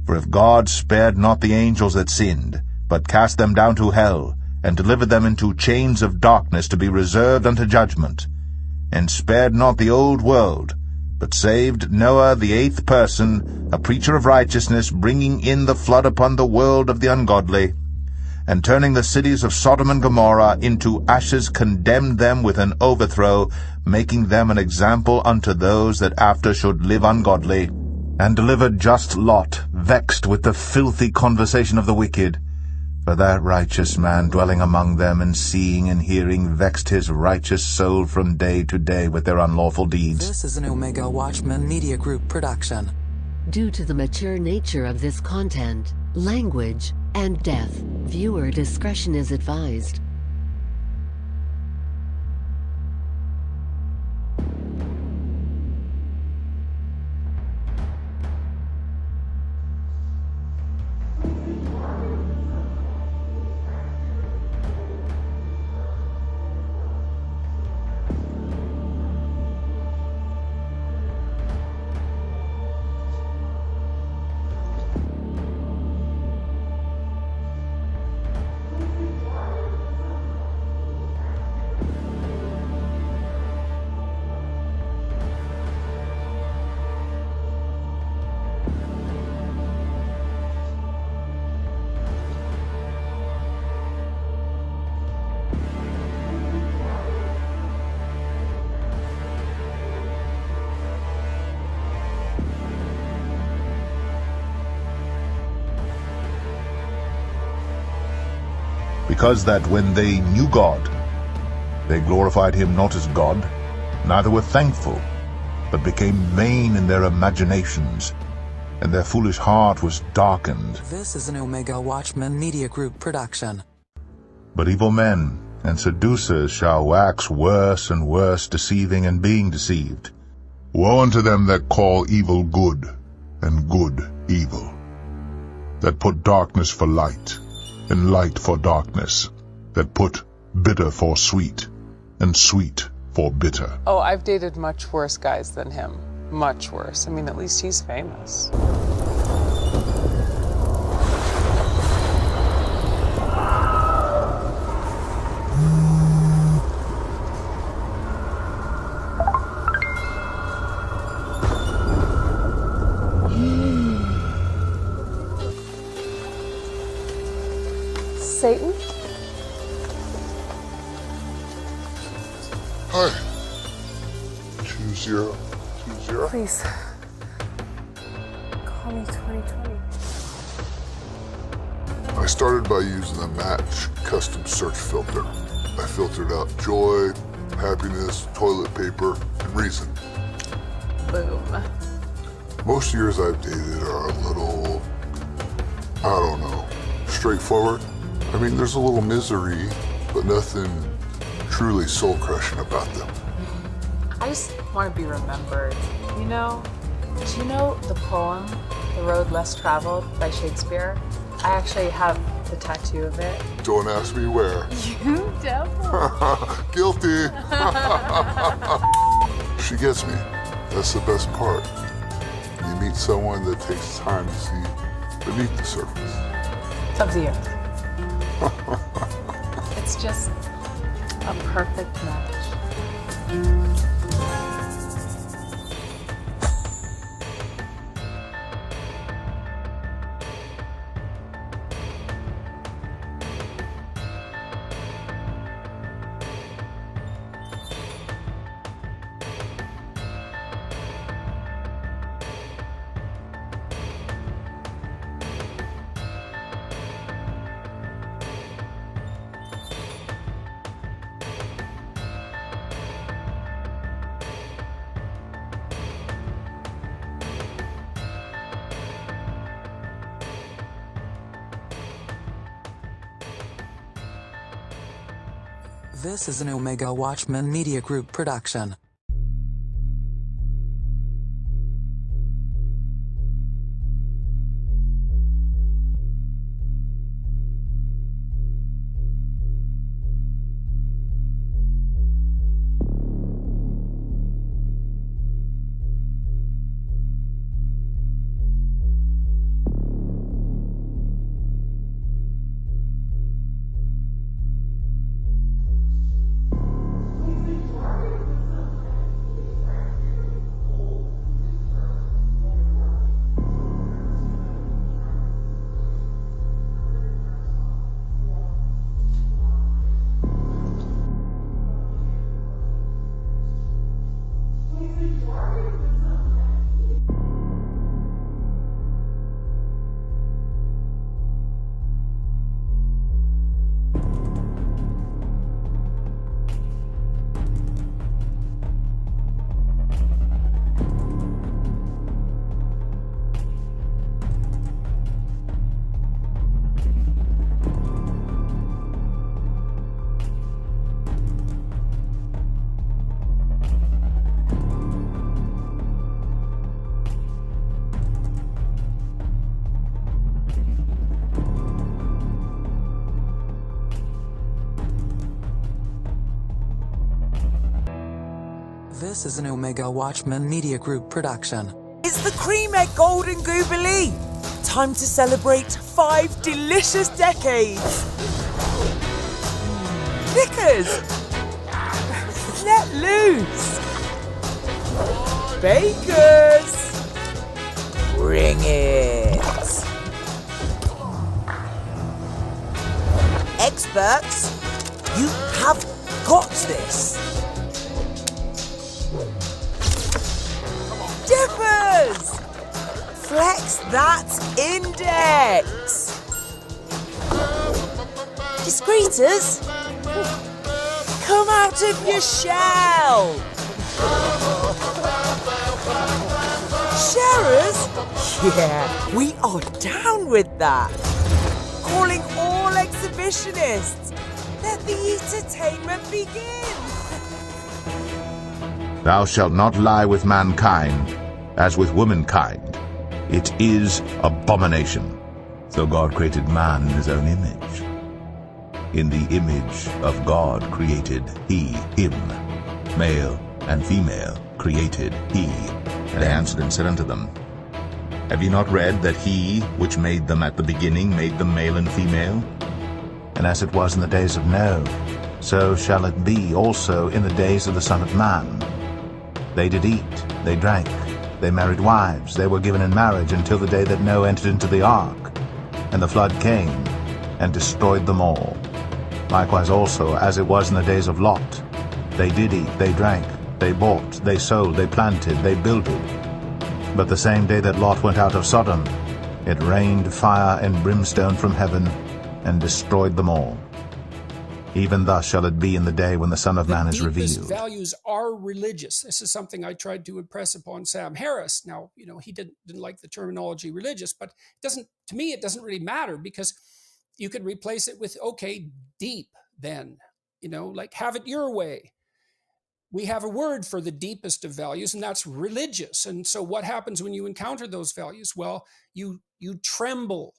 For if God spared not the angels that sinned, but cast them down to hell, and delivered them into chains of darkness to be reserved unto judgment, and spared not the old world, but saved Noah the eighth person, a preacher of righteousness, bringing in the flood upon the world of the ungodly, and turning the cities of Sodom and Gomorrah into ashes, condemned them with an overthrow, making them an example unto those that after should live ungodly, and delivered just Lot, vexed with the filthy conversation of the wicked. For that righteous man dwelling among them, and seeing and hearing, vexed his righteous soul from day to day with their unlawful deeds. This is an Omega Watchman Media Group production. Due to the mature nature of this content, language, and death, viewer discretion is advised. Because that when they knew God, they glorified him not as God, neither were thankful, but became vain in their imaginations, and their foolish heart was darkened. This is an Omega Watchman Media Group production. But evil men and seducers shall wax worse and worse, deceiving and being deceived. Woe unto them that call evil good, and good evil, that put darkness for light, and light for darkness, that put bitter for sweet, and sweet for bitter. Oh, I've dated much worse guys than him. Much worse. I mean, at least he's famous. Satan? Hi. 2020. Please. Call me 2020. I started by using a Match custom search filter. I filtered out joy, happiness, toilet paper, and reason. Boom. Most years I've dated are a little, I don't know, straightforward. I mean, there's a little misery, but nothing truly soul-crushing about them. I just want to be remembered. You know, do you know the poem, The Road Less Traveled by Shakespeare? I actually have the tattoo of it. Don't ask me where. You devil. Guilty. She gets me. That's the best part. You meet someone that takes time to see beneath the surface. Of the earth. It's just a perfect match. This is an Omega Watchman Media Group production. This is an Omega Watchmen Media Group production. It's the Cream Egg Golden Jubilee. Time to celebrate 5 delicious decades. Knickers. Let loose. Bakers. Bring it. Experts, you have got this. Dippers! Flex that index. Discreeters, come out of your shell. Sharers? Yeah, we are down with that. Calling all exhibitionists. Let the entertainment begin. Thou shalt not lie with mankind, as with womankind. It is abomination. So God created man in his own image. In the image of God created he him. Male and female created he. And they answered and said unto them, Have ye not read that he which made them at the beginning made them male and female? And as it was in the days of Noah, so shall it be also in the days of the Son of Man. They did eat, they drank, they married wives, they were given in marriage until the day that Noah entered into the ark. And the flood came, and destroyed them all. Likewise also, as it was in the days of Lot, they did eat, they drank, they bought, they sold, they planted, they builded. But the same day that Lot went out of Sodom, it rained fire and brimstone from heaven, and destroyed them all. Even thus shall it be in the day when the Son of Man is revealed. The deepest values are religious. This is something I tried to impress upon Sam Harris. Now, he didn't like the terminology religious, but to me, it doesn't really matter, because you could replace it with, okay, deep then, like have it your way. We have a word for the deepest of values, and that's religious. And so what happens when you encounter those values? Well, you tremble.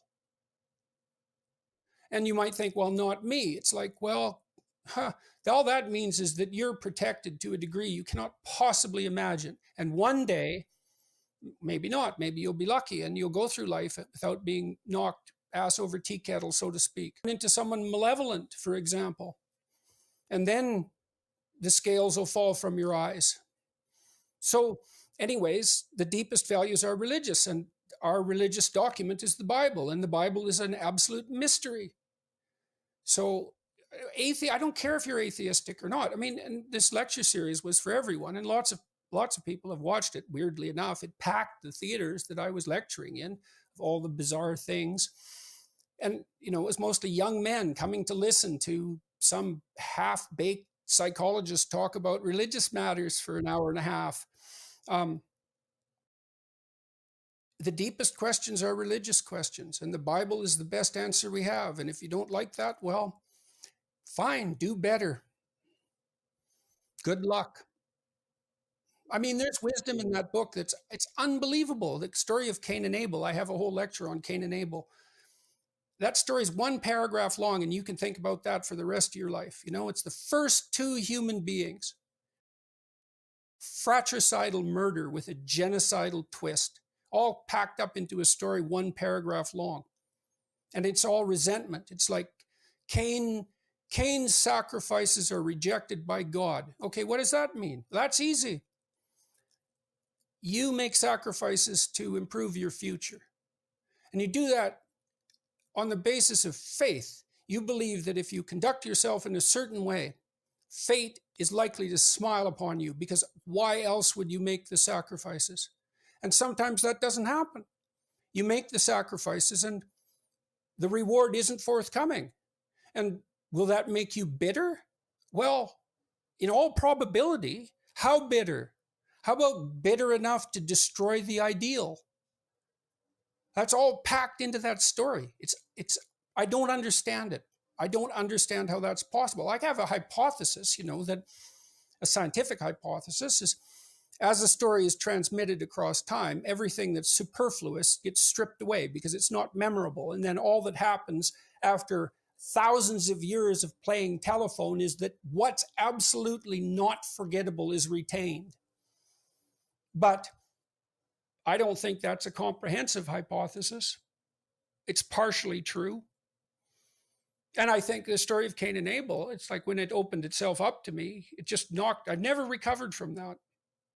And you might think, well, not me. It's like, well, all that means is that you're protected to a degree you cannot possibly imagine. And one day, maybe not, maybe you'll be lucky and you'll go through life without being knocked ass over tea kettle, so to speak, into someone malevolent, for example. And then the scales will fall from your eyes. So anyways, the deepest values are religious, and our religious document is the Bible, and the Bible is an absolute mystery. So I don't care if you're atheistic or not. I mean, and this lecture series was for everyone, and lots of people have watched it. Weirdly enough, it packed the theaters that I was lecturing in, of all the bizarre things. And, it was mostly young men coming to listen to some half-baked psychologist talk about religious matters for an hour and a half. The deepest questions are religious questions, and the Bible is the best answer we have. And if you don't like that, well, fine, do better. Good luck. I mean, there's wisdom in that book it's unbelievable. The story of Cain and Abel. I have a whole lecture on Cain and Abel. That story is 1 paragraph long, and you can think about that for the rest of your life. It's the first 2 human beings. Fratricidal murder with a genocidal twist, all packed up into a story 1 paragraph long. And it's all resentment. It's like Cain's sacrifices are rejected by God. Okay, what does that mean? That's easy. You make sacrifices to improve your future. And you do that on the basis of faith. You believe that if you conduct yourself in a certain way, fate is likely to smile upon you, because why else would you make the sacrifices? And sometimes that doesn't happen. You make the sacrifices and the reward isn't forthcoming. And will that make you bitter? Well, in all probability, how bitter? How about bitter enough to destroy the ideal? That's all packed into that story. I don't understand it. I don't understand how that's possible. I have a hypothesis, that a scientific hypothesis is, as a story is transmitted across time, everything that's superfluous gets stripped away because it's not memorable. And then all that happens after thousands of years of playing telephone is that what's absolutely not forgettable is retained. But I don't think that's a comprehensive hypothesis. It's partially true. And I think the story of Cain and Abel, it's like when it opened itself up to me, it just knocked, I've never recovered from that.